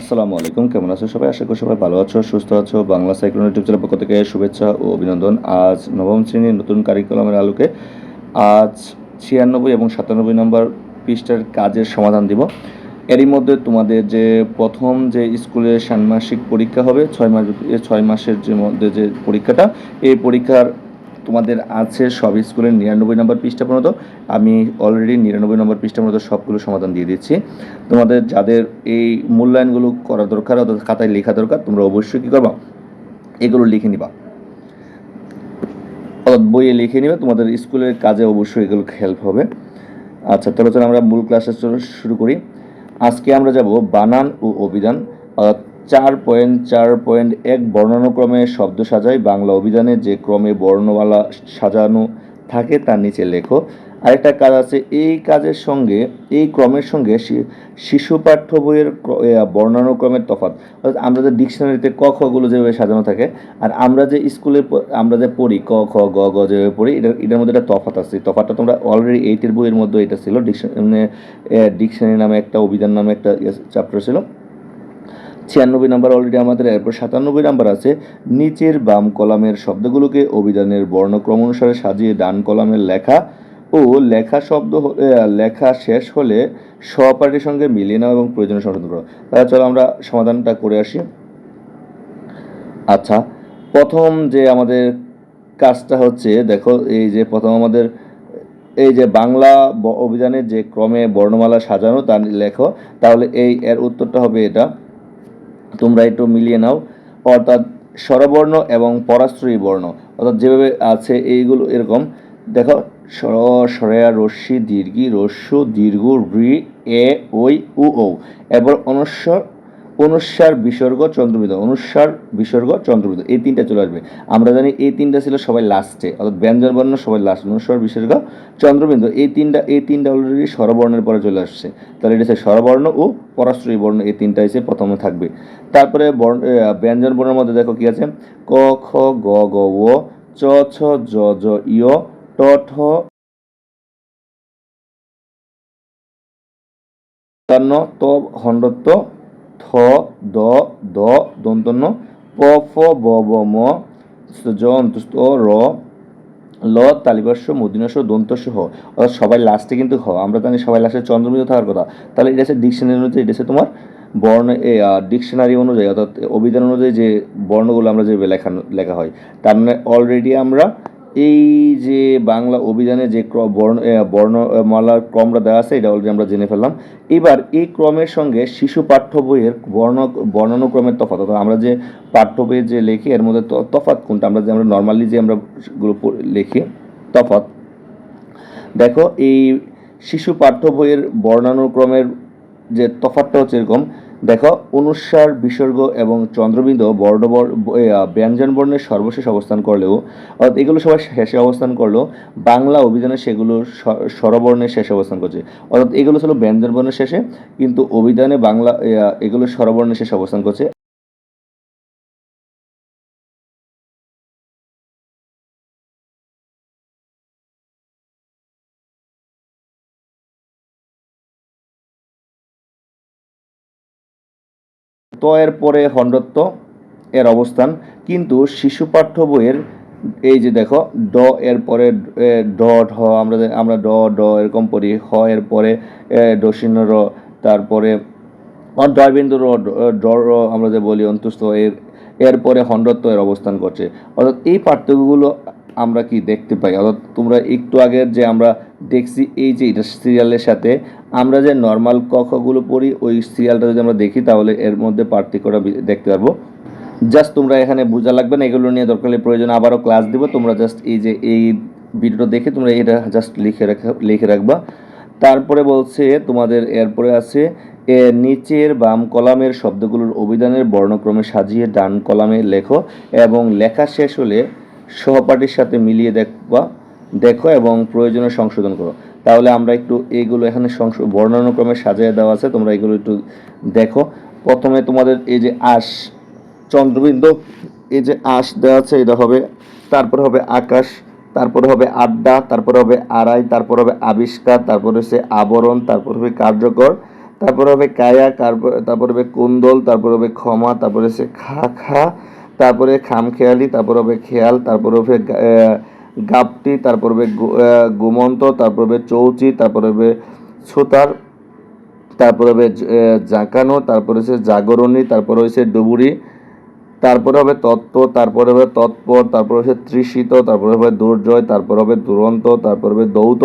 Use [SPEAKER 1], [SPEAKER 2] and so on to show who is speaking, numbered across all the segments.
[SPEAKER 1] আসসালামু আলাইকুম, কেমন আছো সবাই? আশা করি সবাই ভালো আছো, সুস্থ আছো। বাংলা সাইক্লোন ইউটিউব চ্যানেলের পক্ষ থেকে শুভেচ্ছা ও অভিনন্দন। আজ নবম শ্রেণীর নতুন কারিকুলামের আলোকে আজ 96 এবং 97 নম্বর পৃষ্ঠার কাজের সমাধান দিব। এরই মধ্যে তোমাদের যে প্রথম যে স্কুলের ষান্মাসিক পরীক্ষা হবে 6 মাসের যে মধ্যে যে পরীক্ষাটা, এই পরীক্ষার তোমাদের আছে সব স্কুলের 99 নম্বর পৃষ্ঠা পর্যন্ত। আমি অলরেডি 99 নম্বর পৃষ্ঠা পর্যন্ত সবগুলো সমাধান দিয়ে দিচ্ছি। তোমাদের যাদের এই মূল্যায়নগুলো করা দরকার অর্থাৎ খাতায় লেখা দরকার, তোমরা অবশ্যই কী করবা, এগুলো লিখে নিবা, অর্থাৎ বইয়ে লিখে নিবা। তোমাদের স্কুলের কাজে অবশ্যই এগুলো হেল্প হবে। আচ্ছা, তাহলে চলো আমরা মূল ক্লাসে শুরু করি। আজকে আমরা যাব বানান ও অভিধান, অর্থাৎ 4.4.1 বর্ণানুক্রমে শব্দ সাজাই। বাংলা অভিধানে যে ক্রমে বর্ণমালা সাজানো থাকে তার নিচে লেখো। আরেকটা কাজ আছে, এই কাজের সঙ্গে এই ক্রমের সঙ্গে শিশু পাঠ্য বইয়ের বর্ণানুক্রমের তফাৎ। অর্থাৎ আমরা যে ডিকশনারিতে ক খগুলো যেভাবে সাজানো থাকে আর আমরা যে স্কুলে আমরা যে পড়ি ক খ গ গ যেভাবে পড়ি, এটার মধ্যে একটা তফাৎ আছে। তফাৎটা তোমরা অলরেডি 8-এর বইয়ের মধ্যে এটা ছিল। ডিকশনারি নামে একটা, অভিধান নামে একটা চ্যাপ্টার ছিল। 96 নাম্বার অলরেডি আমাদের। এরপর 97 নাম্বার আছে, নিচের বাম কলামের শব্দগুলোকে অভিধানের বর্ণক্রম অনুসারে সাজিয়ে ডান কলামের লেখা ও লেখা শেষ হলে সহপাঠীর সঙ্গে মিলিয়ে নাও এবং প্রয়োজনীয় সংশোধন করো। তাহলে চলো আমরা সমাধানটা করে আসি। আচ্ছা, প্রথম যে আমাদের কাজটা হচ্ছে, দেখো এই যে প্রথম আমাদের এই যে বাংলা অভিধানের যে ক্রমে বর্ণমালা সাজানো তা লেখো। তাহলে এর উত্তরটা হবে এটা, তোমরা একটু মিলিয়ে নাও। অর্থাৎ স্বরবর্ণ এবং পরাশ্রয়ী বর্ণ, অর্থাৎ যেভাবে আছে এইগুলো এরকম দেখো, স্বর, স্বরেয়া, রস্যি, দীর্ঘি, রস্যু, দীর্ঘ, ঋ, এ, ওই, উ, ও। এরপর অনুস্বার, বিসর্গ, চন্দ্রবিন্দু, অনুস্বার, বিসর্গ, চন্দ্রবিন্দু, এই তিনটা চলে আসবে। আমরা জানি এই তিনটা ছিল সবাই লাস্টে, অর্থাৎ ব্যঞ্জন বর্ণ সবাই লাস্ট, অনুস্বার, বিসর্গ, চন্দ্রবিন্দু, এই তিনটা অলরেডি স্বরবর্ণের পরে চলে আসছে। তাহলে এটা হচ্ছে স্বরবর্ণ ও পরাশ্রয়ী বর্ণ, এই তিনটা এসে প্রথমে থাকবে। তারপরে ব্যঞ্জন বর্ণের মধ্যে দেখো কি আছে, ক খ গ গ ও, চ ছ জ জ ইয়, ট ঠ ত খণ্ডত্ব, থ দ দ দন্তন্য, প ফ ব ব ম, জ অন্তস্থ র, ল তালিবাস্য মূর্ধন্যাস্য দন্তস্য হ। অর্থাৎ সবাই লাস্টে কিন্তু হ, আমরা জানি সবাই লাস্টে চন্দ্রবিন্দু থাকার কথা। তাহলে এটা হচ্ছে ডিকশনারি অনুযায়ী, এটা হচ্ছে তোমার বর্ণ ডিকশনারি অনুযায়ী, অর্থাৎ অভিধান অনুযায়ী যে বর্ণগুলো আমরা যে লেখা হয়। তার মানে অলরেডি আমরা এই যে বাংলা অভিধানে যে বর্ণমালার ক্রমটা দেওয়া আছে এটা অলরেডি আমরা জেনে ফেললাম। এবার এই ক্রমের সঙ্গে শিশু পাঠ্য বইয়ের বর্ণানুক্রমের তফাৎ, অর্থাৎ আমরা যে পাঠ্য বইয়ে যে লিখি এর মধ্যে তফাৎ কোনটা, আমরা নর্মালি যে আমরা গুলো লিখি তফাৎ। দেখো এই শিশু পাঠ্য বইয়ের বর্ণানুক্রমের যে তফাৎটা হচ্ছে এরকম। দেখো, অনুস্বার, বিসর্গ এবং চন্দ্রবিন্দু ব্যঞ্জন বর্ণের সর্বশেষ অবস্থান করলেও, অর্থাৎ এগুলো সবাই শেষে অবস্থান করলেও বাংলা অভিধানে সেগুলো স্বরবর্ণের শেষে অবস্থান করছে। অর্থাৎ এগুলো ছিল ব্যঞ্জন বর্ণের শেষে, কিন্তু অভিধানে বাংলা এগুলো স্বরবর্ণের শেষে অবস্থান করছে। ত এর পরে খণ্ডত্ব এর অবস্থান, কিন্তু শিশু পাঠ্য বইয়ের এই যে দেখো ড এর পরে ড ঢ, আমরা ড ড এরকম পড়ি, হ এর পরে ডসিন র, তারপরে ডয়বিন্দু র, ড র আমরা যে বলি অন্তুস্থ, এরপরে খণ্ডত্ব এর অবস্থান করছে। অর্থাৎ এই পার্থক্যগুলো আমরা কি দেখতে পাই। অর্থাৎ তোমরা একটু আগের যে আমরা দেখছি এই যে এটা সিরিয়ালের সাথে আমরা যে নর্মাল ক খগুলো পড়ি, ওই সিরিয়ালটা যদি আমরা দেখি তাহলে এর মধ্যে পার্থক্যটা দেখতে পারবো। জাস্ট তোমরা এখানে বোঝা লাগবে না, এগুলো নিয়ে দরকার হলে প্রয়োজন আবারও ক্লাস দিব। তোমরা জাস্ট এই যে এই ভিডিওটা দেখে তোমরা এটা জাস্ট লিখে রাখবা। তারপরে বলছে তোমাদের এরপরে আছে, নিচের বাম কলামের শব্দগুলোর অভিধানের বর্ণক্রমে সাজিয়ে ডান কলামে লেখো এবং লেখা শেষ হলে সহপাঠীর সাথে মিলিয়ে দেখো এবং প্রয়োজনীয় সংশোধন করো। তাহলে আমরা একটু এইগুলো এখানে বর্ণানুক্রমে সাজিয়ে দেওয়া আছে, তোমরা এগুলো একটু দেখো। প্রথমে তোমাদের এই যে আশ, চন্দ্রবিন্দু, এই যে আশ দেওয়া আছে এটা হবে, তারপরে হবে আকাশ, তারপরে হবে আড্ডা, তারপরে হবে আড়াই, তারপর হবে আবিষ্কার, তারপর হচ্ছে আবরণ, তারপর হবে কার্যকর, তারপরে হবে কায়া, তারপরে হবে কুন্দল, তারপরে হবে ক্ষমা, তারপরে হচ্ছে খা খা, তারপরে খামখেয়ালি, তারপরে হবে খেয়াল, তারপরে হবে গাপটি, তারপরে হবে গুমন্ত, তারপরে হবে চৌচি, তারপরে হবে ছুতার, তারপরে হবে জাঁকানো, তারপরে হচ্ছে জাগরণী, তারপরে হচ্ছে ডুবুরি, তারপরে হবে তত্ত্ব, তারপরে হবে তৎপর, তারপরে হচ্ছে তৃষিত, তারপরে হবে দুর্জয়, তারপরে হবে দুরন্ত, তারপরে হবে দৌত,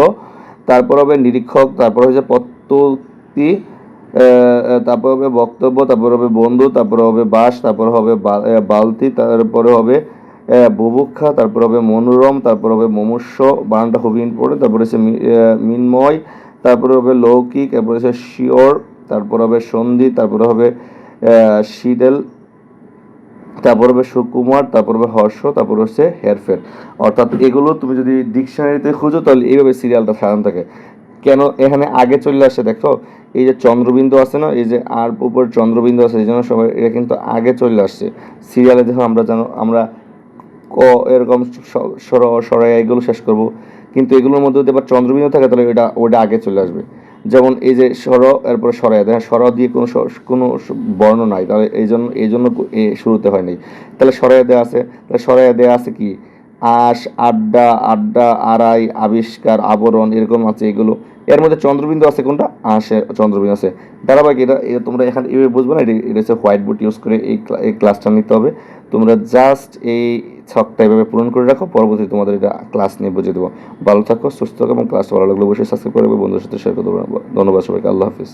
[SPEAKER 1] তারপর হবে নিরীক্ষক, তারপর হচ্ছে প্রত্যুক্তি, তারপর হবে বক্তব্য, তারপর হবে বন্ধু, তারপর হবে বাস, তারপর হবে বালতি, তারপরে হবে বুভুক্ষা, তারপর হবে মনোরম, তারপর হবে মুমূর্ষ, বানানটা খুবই ইম্পর্টেন্ট, তারপরে হচ্ছে মিনময়, তারপরে হবে লৌকিক, তারপরে হচ্ছে শিওর, তারপর হবে সন্ধি, তারপরে হবে শিডেল, তারপর হবে সুকুমার, তারপর হবে হর্ষ, তারপর হচ্ছে হেরফের। অর্থাৎ এগুলো তুমি যদি ডিকশনারিতে খুঁজো তাহলে এইভাবে সিরিয়ালটা সাজানো থাকে। কেন এখানে আগে চলে আসে দেখো, এই যে চন্দ্রবিন্দু আছে না, এই যে আর উপর চন্দ্রবিন্দু আছে, এই জন্য সবাই এটা কিন্তু আগে চলে আসছে সিরিয়ালে। দেখো আমরা জানো আমরা ক এরকম সরাই এগুলো শেষ করব, কিন্তু এগুলোর মধ্যে যদি আবার চন্দ্রবিন্দু থাকে তাহলে ওটা আগে চলে আসবে। যেমন এই যে সর, এরপরে সরাই, দেখেন সর দিয়ে কোনো বর্ণ নাই, তাহলে এই জন্য শুরুতে হয় নাই। তাহলে সরাই দেওয়া আছে, তাহলে সরাই দেওয়া আছে কি আশ, আড্ডা, আড্ডা, আড়াই, আবিষ্কার, আবরণ, এরকম আছে এগুলো। এর মধ্যে চন্দ্রবিন্দু আছে কোনটা, আশে চন্দ্রবিন্দু আছে। ধারাবাহিক এটা তোমরা এখানে এভাবে বুঝবে না, এটা হচ্ছে হোয়াইট বোর্ড ইউজ করে এই ক্লাসটা নিতে হবে। তোমরা জাস্ট এই ছকটা এভাবে পূরণ করে রাখো, পরবর্তী তোমাদের এটা ক্লাস নিয়ে বুঝিয়ে দেবো। ভালো থাকো, সুস্থ থাকো এবং ক্লাসটা ভালো লাগলে অবশ্যই সাবস্ক্রাইব করবে, বন্ধুদের সাথে শেয়ার করতে পারবো। ধন্যবাদ সবাইকে, আল্লাহ হাফিজ।